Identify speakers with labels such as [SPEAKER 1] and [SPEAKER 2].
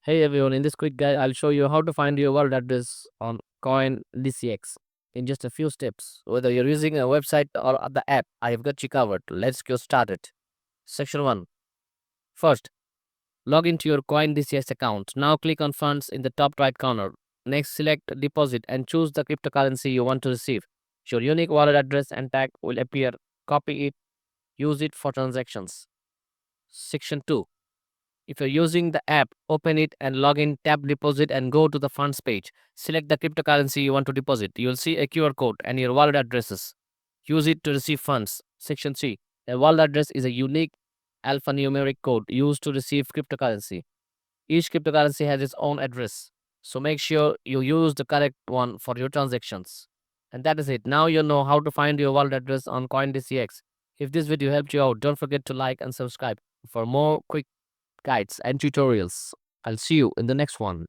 [SPEAKER 1] Hey everyone, in this quick guide, I'll show you how to find your wallet address on CoinDCX in just a few steps. Whether you're using a website or the app, I have got you covered. Let's get started. Section 1. First, log into your CoinDCX account. Now click on Funds in the top right corner. Next, select Deposit and choose the cryptocurrency you want to receive. Your unique wallet address and tag will appear. Copy it, use it for transactions. Section 2. If you're using the app, open it and log in, tap deposit and go to the funds page. Select the cryptocurrency you want to deposit. You'll see a QR code and your wallet addresses. Use it to receive funds. Section 3. A wallet address is a unique alphanumeric code used to receive cryptocurrency. Each cryptocurrency has its own address. So make sure you use the correct one for your transactions. And that is it. Now you know how to find your wallet address on CoinDCX. If this video helped you out, don't forget to like and subscribe for more quick guides and tutorials. I'll see you in the next one.